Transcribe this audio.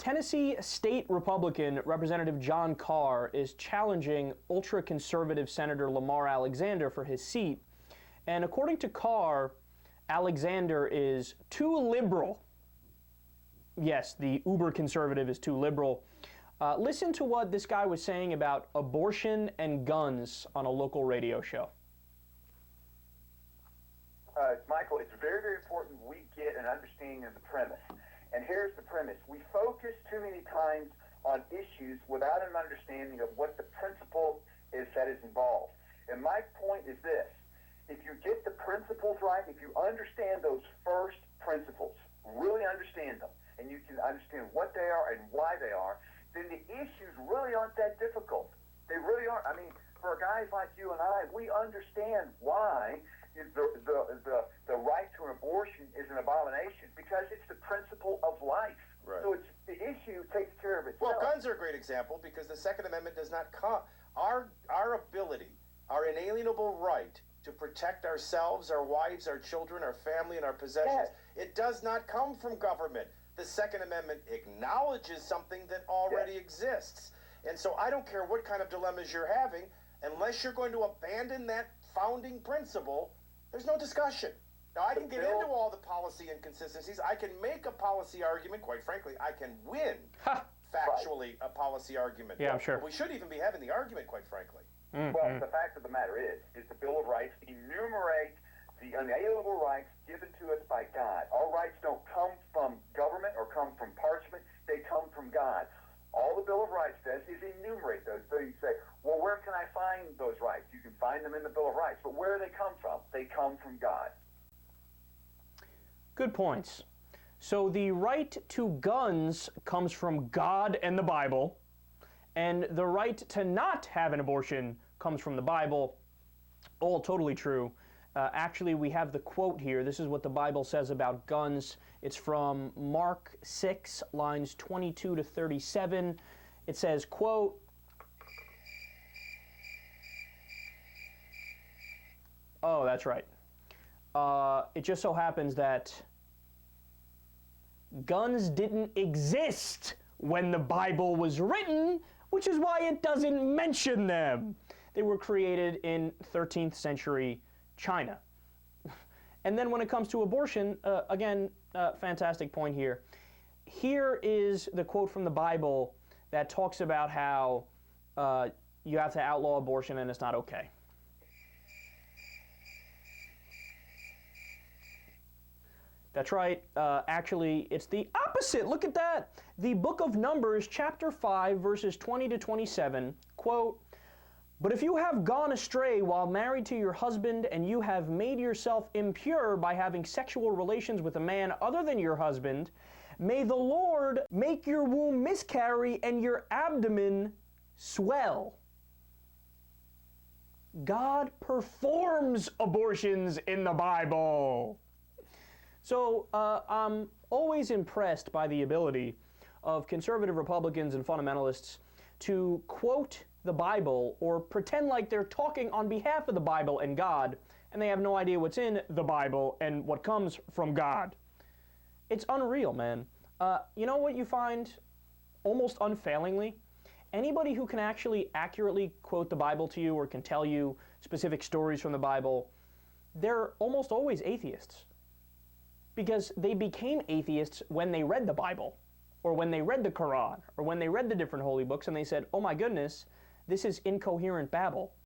Tennessee State Republican Representative John Carr is challenging ultra-conservative Senator Lamar Alexander for his seat. And according to Carr, Alexander is too liberal. Yes, the uber-conservative is too liberal. Listen to what this guy was saying about abortion and guns on a local radio show. Michael, it's very, very important we get an understanding of the premise. And here's the premise. We focus too many times on issues without an understanding of what the principle is that is involved. And my point is this. If you get the principles right, if you understand those first principles, really understand them, and you can understand what they are and why they are, then the issues really aren't that difficult. They really aren't. I mean, for guys like you and I, we understand why the right to an abortion is an abomination, because it's the principle of life. Right. So it's the issue takes care of itself. Well, guns are a great example because the Second Amendment does not come. Our ability, our inalienable right to protect ourselves, our wives, our children, our family, and our possessions, it does not come from government. The Second Amendment acknowledges something that already exists. And so I don't care what kind of dilemmas you're having, unless you're going to abandon that founding principle, there's no discussion. Now, I can get into all the policy inconsistencies. I can make a policy argument. Quite frankly, I can win factually a policy argument. Yeah, I'm sure. We shouldn't even be having the argument, quite frankly. Mm-hmm. Well, the fact of the matter is the Bill of Rights enumerates the unalienable rights given to us by God. Our rights don't come from government or come from parchment. They come from God. All the Bill of Rights does is enumerate those. So you say, well, where can I find those rights? You can find them in the Bill of Rights. But where do they come from? They come from God. Good points. So the right to guns comes from God and the Bible, and the right to not have an abortion comes from the Bible. All totally true. Actually, we have the quote here. This is what the Bible says about guns. It's from Mark 6, lines 22 to 37. It says, quote, oh, that's right. It just so happens that guns didn't exist when the Bible was written, which is why it doesn't mention them. They were created in 13th century China. And then when it comes to abortion, again, fantastic point here. Here is the quote from the Bible that talks about how you have to outlaw abortion and it's not okay. That's right. Actually, it's the opposite. Look at that. The book of Numbers, chapter 5, verses 20 to 27, quote, "But if you have gone astray while married to your husband and you have made yourself impure by having sexual relations with a man other than your husband, may the Lord make your womb miscarry and your abdomen swell." God performs abortions in the Bible. So I'm always impressed by the ability of conservative Republicans and fundamentalists to quote the Bible or pretend like they're talking on behalf of the Bible and God, and they have no idea what's in the Bible and what comes from God. It's unreal, man. You know what you find almost unfailingly? Anybody who can actually accurately quote the Bible to you or can tell you specific stories from the Bible, they're almost always atheists. Because they became atheists when they read the Bible, or when they read the Quran, or when they read the different holy books, and they said, oh my goodness, this is incoherent babble.